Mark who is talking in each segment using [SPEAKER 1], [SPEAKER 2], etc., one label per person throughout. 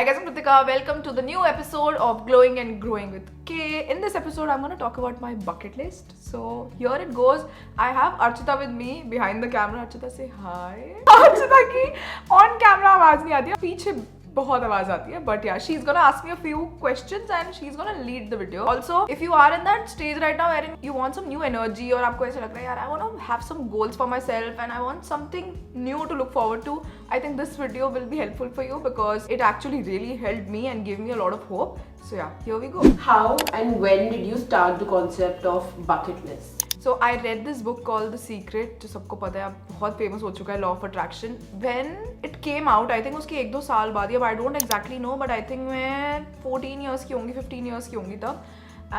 [SPEAKER 1] Hi guys, I'm Kritika. Welcome to the new episode of Glowing and Growing with K. In this episode, I'm going to talk about my bucket list. So here it goes. I have Archita with me behind the camera. Archita, say hi. Archita की on camera आवाज नहीं आती है, पीछे बहुत आवाज आती है, but yeah, she's gonna ask me a few questions and she's gonna lead the video. Also, if you are in that stage right now wherein you want some new energy और आपको ऐसा लग रहा है यार I want to have some goals for myself and I want something new to look forward to, I think this video will be helpful for you because it actually really helped me and gave me a lot of hope. So yeah, here we go.
[SPEAKER 2] How and when did you start the concept of bucket list?
[SPEAKER 1] So I read this book called The Secret, जो सबको पता है, अब बहुत famous हो चुका है, law of attraction. When it came out, I think उसके 1-2 साल बाद ही, अब I don't exactly know, but I think मैं 14 years की होंगी, 15 years की होंगी तब.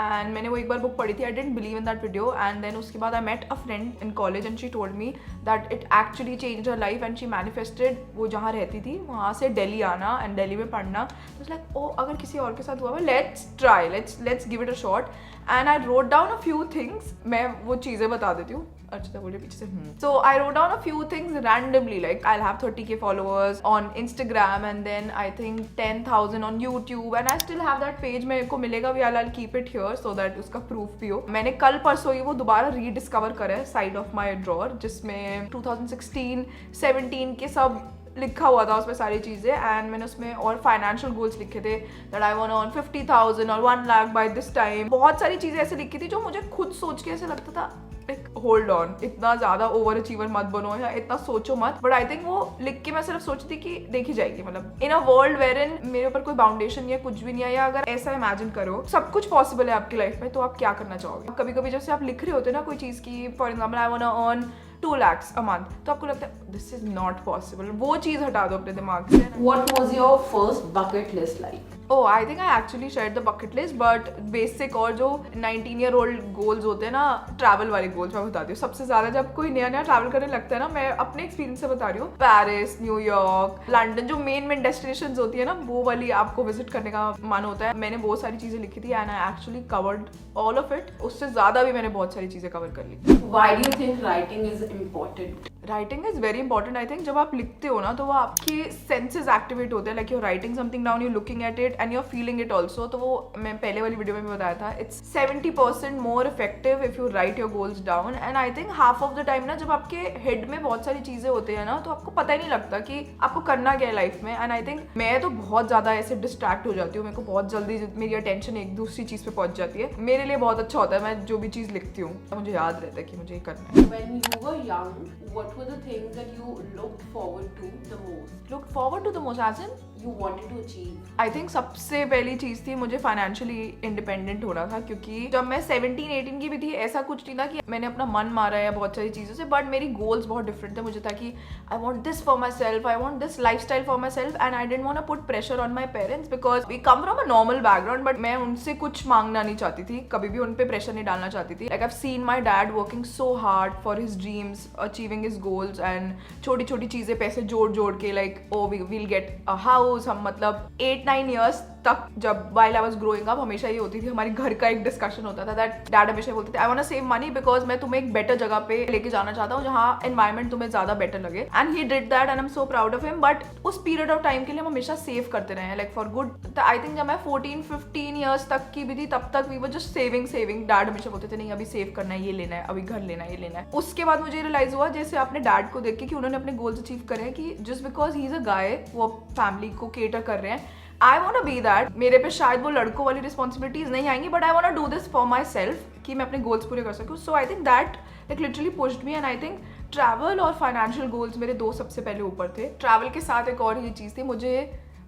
[SPEAKER 1] And मैंने वो एक बार बुक पढ़ी थी. I didn't believe in that video. And then उसके बाद I met a friend in college and she told me that it actually changed her life and she manifested वो जहाँ रहती थी वहाँ से दिल्ली आना and दिल्ली में पढ़ना. So it's like, oh, अगर किसी और के साथ हुआ है, let's try, let's give it a shot. And I wrote down a few things. मैं वो चीज़ें बता देती हूँ. अच्छा बोलिए पीछे से. So I wrote down a few things randomly, like I'll have 30k followers on Instagram and then I think 10,000 on YouTube and I still have that page. मेरे को मिलेगा भी, I'll keep it here so that उसका proof भी हो. मैंने कल परसों ही वो दोबारा रीडिस्कवर करा है side of my drawer, जिसमें 2016, 17 के सब लिखा हुआ था उसमें सारी चीज़ें. एंड मैंने उसमें और फाइनेंशियल गोल्स लिखे थे दैट आई वांट अर्न 50,000 और 1 लाख बाय दिस टाइम. बहुत सारी चीज़ें ऐसे लिखी थी जो मुझे खुद सोच के ऐसे लगता था लाइक होल्ड ऑन, इतना ज़्यादा ओवर अचीवर मत बनो या इतना सोचो मत. बट आई थिंक वो लिख के मैं सिर्फ सोचती थी कि देखी जाएगी, मतलब इन अ वर्ल्ड वेर इन मेरे ऊपर कोई बाउंडेशन या कुछ भी नहीं है. या अगर ऐसा इमेजिन करो सब कुछ पॉसिबल है आपकी लाइफ में, तो आप क्या करना चाहोगे. कभी कभी जैसे आप लिख रहे होते हैं ना कोई चीज़ की, for example I want earn 2 lakhs a month, तो आपको लगता है दिस इज नॉट पॉसिबल. वो चीज़ हटा दो अपने दिमाग से.
[SPEAKER 2] What was your first bucket list like?
[SPEAKER 1] Oh, I think I actually shared the bucket list, but basic और जो 19-year-old goals होते हैं ना, ट्रैवल वाले गोल्स मैं बताती हूँ. सबसे ज़्यादा जब कोई नया ट्रैवल करने लगता है ना, मैं अपने एक्सपीरियंस से बता रही हूँ, पेरिस, न्यूयॉर्क, लंदन, जो मेन डेस्टिनेशंस होती है ना, वो वाली आपको विजिट करने का मन होता है. मैंने बहुत सारी चीज़ें लिखी थी and I actually covered all of it. उससे ज़्यादा भी मैंने बहुत सारी चीज़ें कवर कर ली.
[SPEAKER 2] Why do you think writing is important?
[SPEAKER 1] Writing is very important. I think जब आप लिखते हो ना तो वो आपके सेंसेस एक्टिवेट होते हैं, like you're writing something down, you're looking at it and you're feeling it also. तो वो मैं पहले वाली वीडियो में भी बताया था, it's 70% more effective if you right your goals down. And I think half of the time ना जब आपके हेड में बहुत सारी चीजें होती है ना, तो आपको पता ही नहीं लगता कि आपको करना क्या है लाइफ में. एंड आई थिंक मैं तो बहुत ज्यादा ऐसे डिस्ट्रैक्ट हो जाती हूँ. मेरे को बहुत जल्दी मेरी अटेंशन एक दूसरी चीज पे पहुंच जाती है. मेरे लिए बहुत अच्छा होता है, मैं जो भी चीज लिखती हूँ मुझे याद रहता है कि मुझे ये करना है.
[SPEAKER 2] When you were young, what were the things that you looked forward to the most?
[SPEAKER 1] Look forward to the most as in
[SPEAKER 2] You wanted to achieve?
[SPEAKER 1] I think सबसे पहली चीज़ थी मुझे फाइनेंशियली इंडिपेंडेंट होना था. क्योंकि जब मैं 17-18 की भी थी, ऐसा कुछ नहीं था कि मैंने अपना मन मारा है बहुत सारी चीज़ों से, बट मेरी गोल्स बहुत डिफरेंट थे. मुझे था कि I want this for my self, I want this lifestyle for my self and I don't want to put pressure on my parents because we come from a normal background. But मैं उनसे कुछ मांगना नहीं चाहती थी, कभी भी उन पर प्रेशर नहीं डालना चाहती थी. Like I have seen my dad working so hard for his dreams, achieving his goals and छोटी छोटी चीज़ें पैसे जोड़ के like oh we'll get a house. हम मतलब 8-9 years तक जब while I was growing up हमेशा ये होती थी, हमारे घर का एक डिस्कशन होता था दैट डैड हमेशा बोलते थे I want to save money because मैं तुम्हें एक बेटर जगह पे लेके जाना चाहता हूँ जहाँ एनवायरमेंट तुम्हें ज्यादा बेटर लगे. And he did that and I am so proud of him. But उस पीरियड ऑफ टाइम के लिए हम हमेशा सेव करते रहे हैं like for good. I think जब मैं 14-15 years तक की भी थी तब तक we were just saving. Dad हमेशा बोलते थे नहीं अभी सेव करना है, ये लेना है, अभी घर लेना है, ये लेना है. उसके बाद मुझे रियलाइज हुआ जैसे अपने डैड को देख के कि उन्होंने अपने गोल्स अचीव करे हैं, कि just because he is a guy, वो फैमिली को केटर कर रहे हैं. I want to be that. मेरे पे शायद वो लड़कों वाली रिस्पॉन्सिबिलिटीज नहीं आएंगी, but I want to do this for my self कि मैं अपने गोल्स पूरे कर सकूँ. So I think that like literally pushed me. And I think travel और फाइनेंशियल गोल्स मेरे 2 सबसे पहले ऊपर थे. ट्रैवल के साथ एक और ये चीज़ थी, मुझे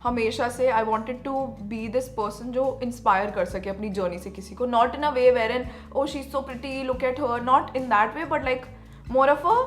[SPEAKER 1] हमेशा से I wanted to be this person जो इंस्पायर कर सके अपनी जर्नी से किसी को. Not in a way where an oh she is so pretty look at her, not in that way, but like more of a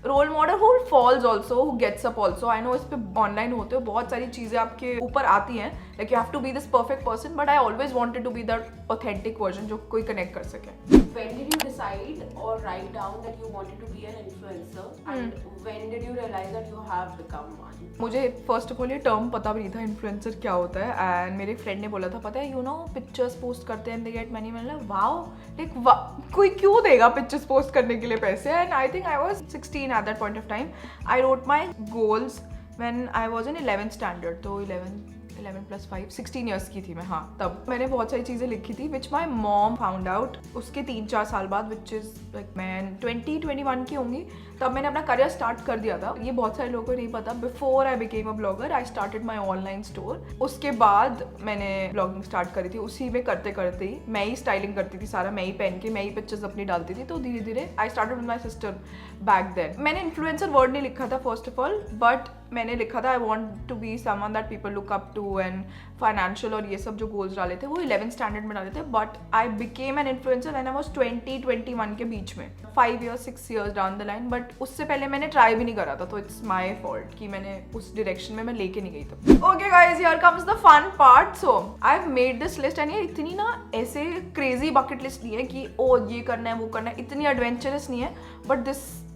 [SPEAKER 1] role model who falls also, who gets up also. I know इस पे online होते हो बहुत सारी चीज़ें आपके ऊपर आती हैं, like you have to be this perfect person, but I always wanted to be that authentic version जो कोई कनेक्ट कर सके.
[SPEAKER 2] When did you decide or write down that you wanted to be an influencer? And when did you realize that you have become one?
[SPEAKER 1] मुझे first of all ये term पता भी नहीं था इन्फ्लुएंसर क्या होता है. एंड मेरे फ्रेंड ने बोला था पता है यू नो पिक्चर्स पोस्ट करते हैं, दे गेट मनी. मैंने वाओ लाइक कोई क्यों देगा पिक्चर्स पोस्ट करने के लिए पैसे. And I think I was 16 at that point of time. I wrote my goals when I was in 11th standard. तो 11 11 + 5 16 ईयर्स की थी मैं, हाँ तब मैंने बहुत सारी चीज़ें लिखी थी विच माई मॉम फाउंड आउट उसके 3-4 साल बाद, विच इज़ लाइक मैं 20-21 की होंगी तब मैंने अपना करियर स्टार्ट कर दिया था। ये बहुत सारे लोगों को नहीं पता, before I became a blogger I started my online store. उसके बाद मैंने ब्लॉगिंग स्टार्ट करी थी, उसी में करते करते ही मैं ही स्टाइलिंग करती थी, सारा मैं ही पहन के मैं ही पिक्चर्स अपनी डालती थी। तो धीरे धीरे I started with my sister back then. मैंने इन्फ्लुएंसर वर्ड नहीं लिखा था फर्स्ट ऑफ ऑल, बट मैंने लिखा था I want to be someone that people look up to and financial और ये सब जो गोल्स डाले थे वो 11th स्टैंडर्ड में डाले थे। But I became an influencer when I was 20-21 के बीच में, 5 years 6 years down the line. But उससे पहले मैंने ट्राई भी नहीं करा था, तो इट्स माई फॉल्ट कि मैंने उस डायरेक्शन में मैं लेके नहीं गई थी। Okay guys, here comes the fun part. So I have made this list and ये इतनी ना ऐसे क्रेजी बकेट लिस्ट नहीं है कि ओ ये करना है वो करना है, इतनी एडवेंचरस नहीं है। But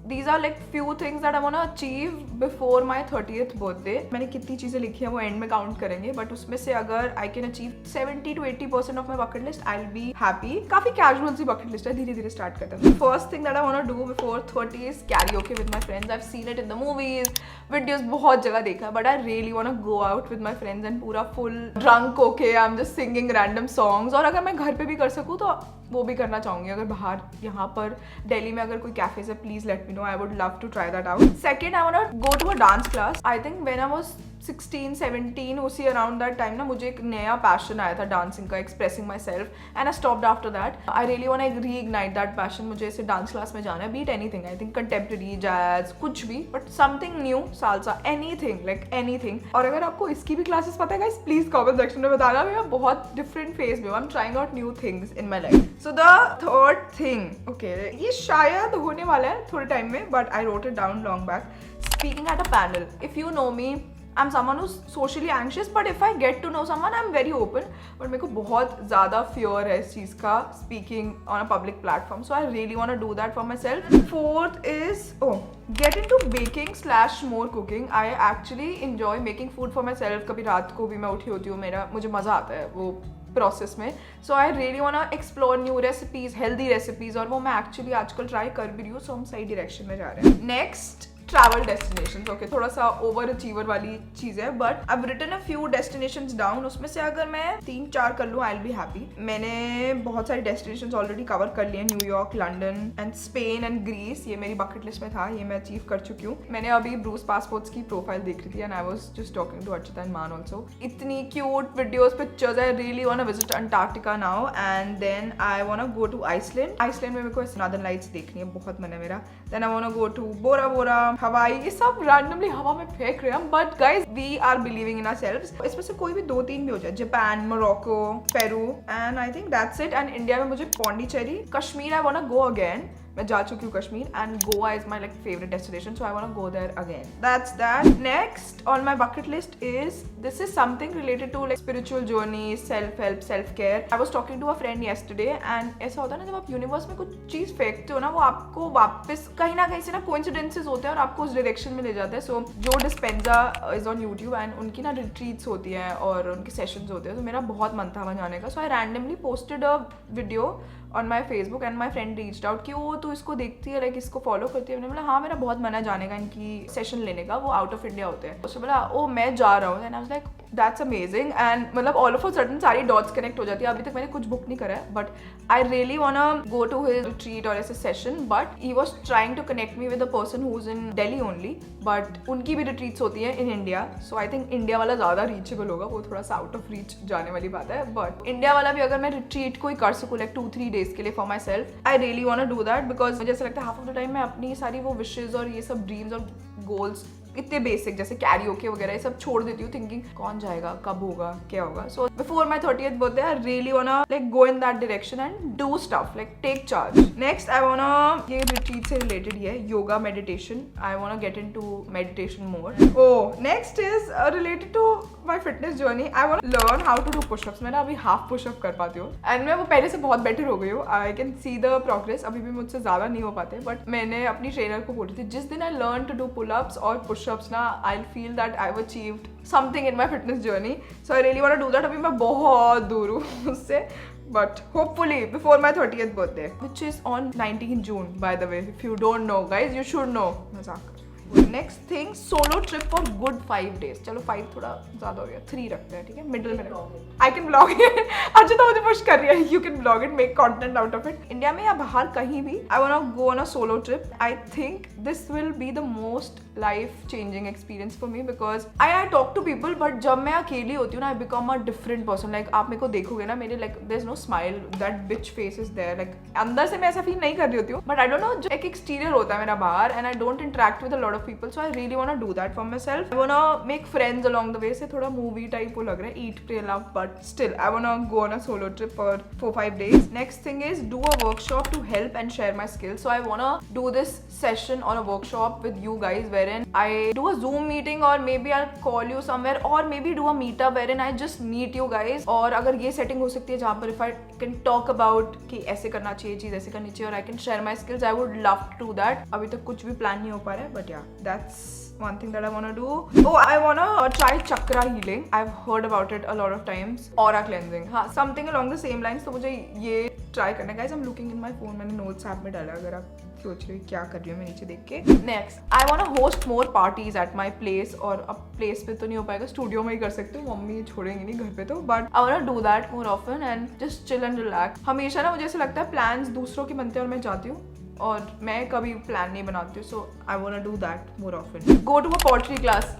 [SPEAKER 1] these are like few things that I want to achieve before my 30th birthday. मैंने कितनी चीज़ें लिखी हैं वो एंड में काउंट करेंगे, बट उसमें से अगर I can achieve 70-80% of my bucket list, I'll be happy. काफ़ी casual सी bucket list है, धीरे धीरे स्टार्ट करते हैं। First thing that I want to do before 30 is karaoke with my friends. I've seen it in the movies, videos बहुत जगह देखा, but I really want to go out with my friends and पूरा full drunk होके I'm just singing random songs. और अगर मैं घर पे भी कर सकूँ तो वो भी करना चाहूँगी। अगर बाहर यहाँ पर दिल्ली में अगर कोई कैफे है, please let me know, I would love to try that out. Second, I want to go to a dance class. I think when I was 16-17 उसी अराउंड दैट टाइम ना मुझे एक नया पैशन आया था डांसिंग का, expressing myself, and I stopped after that. I really want to reignite that passion. मुझे ऐसे डांस क्लास में जाना है, be it anything, I think contemporary, jazz, कुछ भी, but something new, salsa, anything, like anything. और अगर आपको इसकी भी क्लासेस पता है गाइस, प्लीज कमेंट सेक्शन में बताना। मैं बहुत डिफरेंट फेज में, I am trying out new things in my life. So the third thing, okay, ये शायद होने वाला है थोड़े टाइम में, but I wrote it down long back. Speaking at a panel. If you know me, I'm someone who's socially anxious, but if I get to know someone, I'm very open. But मेरे को बहुत ज़्यादा fear है इस चीज़ का, speaking on a public platform. So I really want to do that for myself. Fourth is, get into baking/more cooking. I actually enjoy making food for myself. कभी रात को भी मैं उठी होती हूँ, मुझे मज़ा आता है वो प्रोसेस में। So I really want to explore new recipes, healthy recipes, और वो मैं एक्चुअली आजकल ट्राई कर भी रही हूँ। सो हम सही डायरेक्शन में जा रहे हैं। Next, travel destinations. ओके, थोड़ा सा ओवर अचीवर वाली चीज़ है, but I have written a few destinations down. उसमें से अगर मैं 3-4 कर लूँ, आई विल बी हैप्पी। मैंने बहुत सारी डेस्टिनेशंस ऑलरेडी कवर कर लिए, New York, London and Spain and Greece. ये मेरी बकेट लिस्ट में था, ये मैं अचीव कर चुकी हूँ। मैंने अभी ब्रूस पासपोर्ट्स की प्रोफाइल देख रही थी and I was just talking to Archita and Maan also. इतनी cute videos, pictures. I really want to visit Antarctica now, and then I want to go to Iceland. Iceland में मेरे को नॉर्दर्न लाइट्स देखनी है, बहुत मन है मेरा। Then I want to go to Bora Bora, Hawaii. ये सब रैंडमली हवा में फेंक रहे हैं, but guys we are believing in ourselves. इसमें से कोई भी 2-3 भी हो जाए, Japan, Morocco, Peru, and I think that's it. And India में मुझे Pondicherry, Kashmir, I want to go again. मैं जा चुकी हूँ Kashmir, and Goa is my like favourite destination, so I want to go there again. That's that. Next on my bucket list is, this is something related to like spiritual journey, self help, self care. I was talking to a friend yesterday, and ऐसा होता है ना, जब आप universe में कुछ चीज फेंकते हो ना, वो आपको वापस कहीं ना कहीं से ना कोइंसिडेंसेस होते हैं और आपको उस डायरेक्शन में ले जाता है। सो जो Dispenza is on YouTube, and उनकी ना रिट्रीट्स होती हैं और उनके सेशंस होते हैं, तो मेरा बहुत मन था वहाँ जाने का। So I randomly posted a video on my Facebook and my friend reached out कि वो तू इसको देखती है, लाइक इसको फॉलो करती है। मैंने बोला हाँ, मेरा बहुत मन है जाने का, इनकी सेशन लेने का, वो आउट ऑफ इंडिया होते हैं। उसने बोला ओ मैं जा रहा हूँ, and I was like that's amazing. And मतलब ऑल ऑफ अ सडन सारी डॉट्स कनेक्ट हो जाती है। अभी तक मैंने कुछ बुक नहीं करा है, but I really want to go to his retreat और ऐसे session, but he was trying to connect me with a person who is in Delhi only, but उनकी भी रिट्रीट्स होती हैं in India. So I think India वाला ज़्यादा reachable होगा, वो थोड़ा सा आउट ऑफ रीच जाने वाली बात है। बट इंडिया वाला भी अगर मैं रिट्रीट कोई कर सकूँ लाइक 2-3 डेज के लिए for my self, I really want to do that, because मुझे ऐसा लगता है हाफ ऑफ द टाइम मैं अपनी सारी वो विशेज और ये सब ड्रीम्स और गोल्स इतने बेसिक जैसे कैरियोके वगैरह ये सब छोड़ देती हूँ, थिंकिंग कौन जाएगा, कब होगा, क्या होगा। So before my 30th birthday I really want to like go in that direction and do stuff, like take charge. Next I want to, ये रिट्रीट से रिलेटेड ही है, yoga, meditation. I want to get into meditation more. Oh, next is related to my fitness journey. I want to learn how to do pushups. मैं ना अभी half pushup कर पाती हूँ, एंड मैं वो पहले से बहुत बेटर हो गई हूँ। I can see the progress. अभी भी मुझसे ज़्यादा नहीं हो पाते, बट मैंने अपनी ट्रेनर को बोली थी, जिस दिन I learn to do pullups और पुशअप्स ना, I feel that I've achieved something in my fitness journey. So I really want to do that. अभी मैं बहुत दूर हूँ उससे, but hopefully before my 30th birthday, which is on 19 June by the way. If you don't know guys, you should know. मजाक कर रही हूँ। Next thing, solo trip for good 5 days. चलो 5 थोड़ा ज्यादा हो गया, 3 रखते हैं, ठीक है, मिडिल में. I can blog it. अच्छा तो मुझे पुश कर रही है, you can blog it, make content out of it. India में या बाहर कहीं भी, I want to go on a solo trip. I think this will be the most life changing experience for me, because I talk to people, but जब मैं अकेली होती हूँ ना, I become a different person. Like आप मेरे को देखोगे ना, मेरे like there is no smile, that bitch face is there. Like अंदर से मैं ऐसा फील नहीं कर रही होती हूँ, बट आई डोंट नो, जो एक एक्सटीरियर होता है मेरा बाहर, and I don't interact with a lot of people. So I really want to do that for my self. I want to make friends along the way. से थोड़ा movie type वो लग रहा है, eat pray love, but still I want to go on a solo trip for 4-5 days. Next thing is do a workshop to help and share my skills. So I want to do this session on a workshop with you guys, wherein I do a Zoom meeting, or maybe I'll call you somewhere, or maybe do a meetup wherein I just meet you guys. और अगर ये setting हो सकती है जहाँ पर if I can talk about कि ऐसे करना चाहिए, चीज़ ऐसे करनी चाहिए, और I can share my skills, I would love to do that. अभी तक कुछ भी plan नहीं हो पा रहा है, but yeah, that's one thing that I want to do. Oh, I want to try chakra healing. I've heard about it a lot of times. Aura cleansing, हाँ, something along the same lines. तो मुझे ये try करना है. Guys, I'm looking in my phone. मैंने notes app में डाला, अगर आप सोच रहे हो क्या कर रही हूँ मैं नीचे देख के. Next, I want to host more parties at my place. और अब place पे तो नहीं हो पाएगा, स्टूडियो में ही कर सकते हो, मम्मी छोड़ेंगी नहीं घर पे तो, but I want to do that more often and just chill and relax. हमेशा ना मुझे ऐसा लगता है plans दूसरों के बनते हैं और मैं जाती हूँ, और मैं कभी प्लान नहीं बनाती हूँ. So I want to do that more often. Go to a pottery class.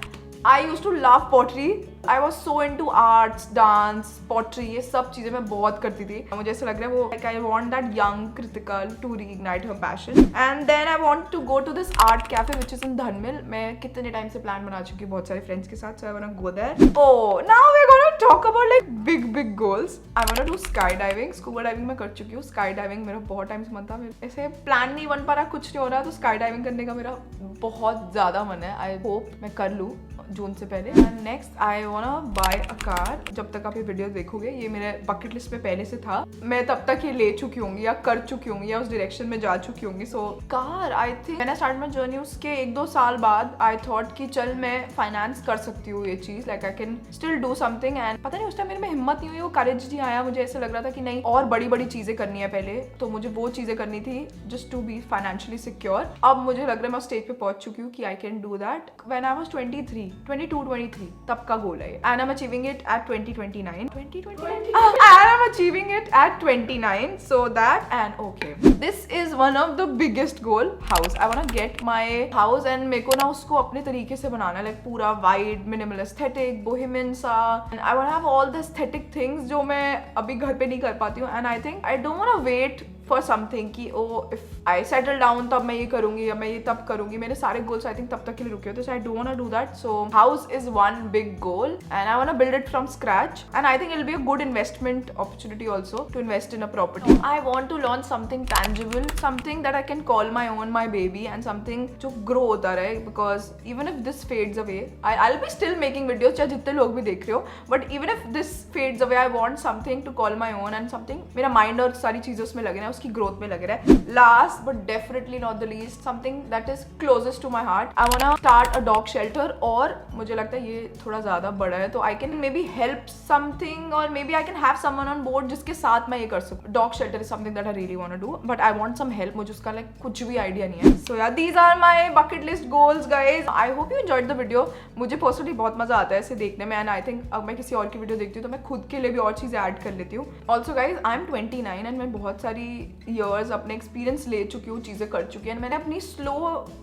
[SPEAKER 1] I use to love pottery. I was so into arts, dance, pottery, ये सब चीज़ें मैं बहुत करती थी. मुझे ऐसा लग रहा है वो like I want that young Kritika to reignite her passion. And then I want to go to this art cafe which is in Dhan Mill. मैं कितने टाइम से प्लान बना चुकी हूँ बहुत सारे फ्रेंड्स के साथ. So I want to go there. Oh, now we are gonna talk about like big goals. I want to do sky diving. Scuba diving मैं कर चुकी हूँ. स्काई डाइविंग मेरा बहुत टाइम से मन था. ऐसे प्लान नहीं बन पा रहा, कुछ नहीं हो रहा, तो स्काई डाइविंग करने का मेरा बहुत ज़्यादा मन है. आई होप मैं कर लूँ जून से पहले. And next I want to buy a car. जब तक आप ये वीडियो देखोगे, ये मेरे बकेट लिस्ट में पहले से था. मैं तब तक ये ले चुकी होंगी या कर चुकी होंगी या उस डायरेक्शन में जा चुकी होंगी. सो कार, आई थिंक मैंने स्टार्ट में जर्नी उसके 1-2 साल बाद आई थॉट कि चल मैं फाइनेंस कर सकती हूँ ये चीज़, like I can still do something. And पता नहीं उस टाइम मेरे में हिम्मत नहीं हुई, वो करेज नहीं आया. मुझे ऐसा लग रहा था कि नहीं, और बड़ी बड़ी चीज़ें करनी है पहले, तो मुझे वो चीज़ें करनी थी just to be financially secure. अब मुझे लग रहा है मैं स्टेज पे पहुंच चुकी हूँ कि I can do that. When I was 22-23 तब का गोल है. And I am achieving it at 2029. And I'm achieving it at 29. So that, and okay, this is one of the biggest goal. House. I wanna get my house and मेरे को ना उसको अपने तरीके से बनाना है, like पूरा wide, minimal aesthetic, bohemian सा. And I wanna have all the aesthetic things जो मैं अभी घर पे नहीं कर पाती हूँ. And I think I don't wanna wait for something कि oh if I settle down तब मैं ये करूँगी या मैं ये तब करूँगी. मेरे सारे goals I think तब तक के लिए रुके होते हैं. So I don't wanna do that. So house is one big goal and I wanna build it from scratch. And I think it'll be a good investment opportunity also to invest in a property. I want to launch something tangible, something that I can call my own, my baby, and something जो grow होता रहे. Because even if this fades away, I'll be still making videos चाहे जितने लोग भी देख रहे हो. But even if this fades away, I want something to call my own and something मेरा mind और सारी चीजें उसमें लगे ना, उसकी ग्रोथ में लग रहा है. Last but definitely not the least, something that is closest to my heart. I wanna start a dog shelter. और मुझे लगता है ये थोड़ा ज़्यादा बड़ा है, तो I can maybe help something or maybe I can have someone on board जिसके साथ मैं ये कर सकूँ. Dog shelter is something that I really wanna do, but I want some help. मुझे उसका like कुछ भी idea नहीं है. So yeah, these are my bucket list goals, guys. I hope you enjoyed the video. मुझे personally बहुत मजा आता है इसे देखने में, and I think अब मैं किसी और की वीडियो देखती हूँ तो मैं खुद के लिए भी और चीज़ें ऐड कर लेती हूँ. Also guys, I'm 29 and मैं बहुत सारी years अपने एक्सपीरियंस ले चुकी हूँ, चीज़ें कर चुकी हैं. मैंने अपनी स्लो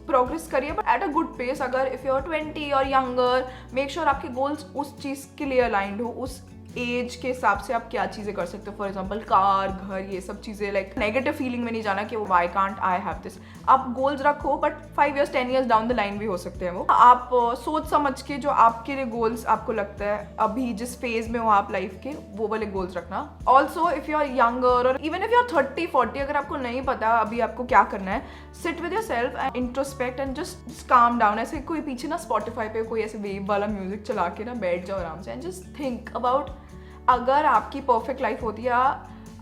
[SPEAKER 1] प्रोग्रेस करी है, but at a good pace. अगर इफ़ यू आर 20 और यंगर, मेक श्योर आपके गोल्स उस चीज़ के लिए अलाइंड हो, उस एज के हिसाब से आप क्या चीज़ें कर सकते हो. फॉर एग्जाम्पल कार, घर, ये सब चीज़ें. लाइक नेगेटिव फीलिंग में नहीं जाना कि why can't I have this. आप गोल्स रखो, but 5 years 10 years down the line भी हो सकते हैं वो. आप सोच समझ के जो आपके लिए गोल्स आपको लगता है अभी जिस फेज में हो आप लाइफ के, वो वाले गोल्स रखना. Also if you are younger और इवन इफ यू आर 30-40, अगर आपको नहीं पता अभी आपको क्या करना है, sit with your self and introspect and just calm down. ऐसे कोई पीछे ना स्पॉटिफाई पे कोई ऐसे वेव वाला म्यूजिक चला के ना बैठ जाओ आराम से, एंड जस्ट थिंक अबाउट अगर आपकी परफेक्ट लाइफ होती है,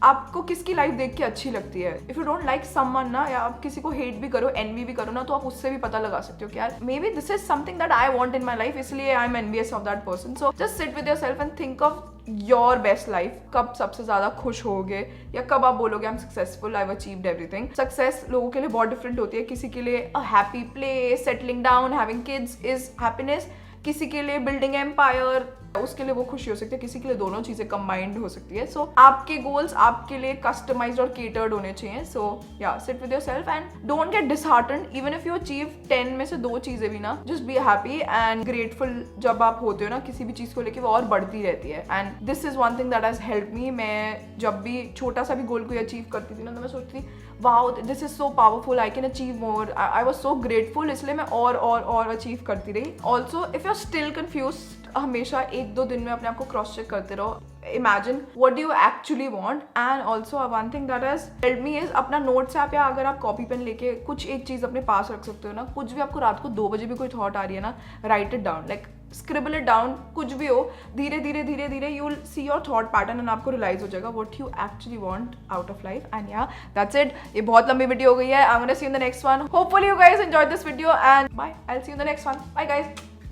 [SPEAKER 1] आपको किसकी लाइफ देख के अच्छी लगती है. If you don't like someone ना, या आप किसी को हेट भी करो, एनवी भी करो ना, तो आप उससे भी पता लगा सकते हो कि यार maybe this is something that I want in my life, इसलिए I am envious of that person. So just sit with yourself and think of your best life. कब सबसे ज्यादा खुश होगे, या कब आप बोलोगे I am successful, I have achieved everything. Success लोगों के लिए बहुत डिफरेंट होती है. किसी के लिए a happy place, settling down, having kids is happiness. किसी के लिए बिल्डिंग एम्पायर, उसके लिए वो खुशी हो सकती है. किसी के लिए दोनों चीजें कंबाइंड हो सकती है. सो आपके गोल्स आपके लिए कस्टमाइज्ड और केटर्ड होने चाहिए. सो या seat with yourself and don't get disheartened even if you achieve 10 में से 2 चीजें भी ना. Just be happy and grateful. जब आप होते हो ना किसी भी चीज को लेके, वो और बढ़ती रहती है. And this is one thing that has help me. मैं जब भी छोटा सा भी गोल कोई अचीव करती थी ना, तो मैं सोचती थी wow this is so powerful, I can achieve more. I was so grateful, इसलिए मैं और अचीव करती रही. Also if you are still confuse, हमेशा 1-2 दिन में अपने आप को क्रॉस चेक करते रहो. Imagine what do you actually want. And also one thing that has help me is अपना नोट्स ऐप, या अगर आप कॉपी पेन लेके कुछ एक चीज अपने पास रख सकते हो ना. कुछ भी आपको रात को 2 बजे भी कोई थॉट आ रही है ना, write it down, like scribble it down. कुछ भी हो, धीरे धीरे you will see your thought pattern and आपको रियलाइज हो जाएगा what you actually want out of life. And yeah that's it. ये बहुत लंबी वीडियो हो गई है. I am gonna see you in the next one. Hopefully you guys enjoyed this video and bye. I will see you in the next one. Bye guys.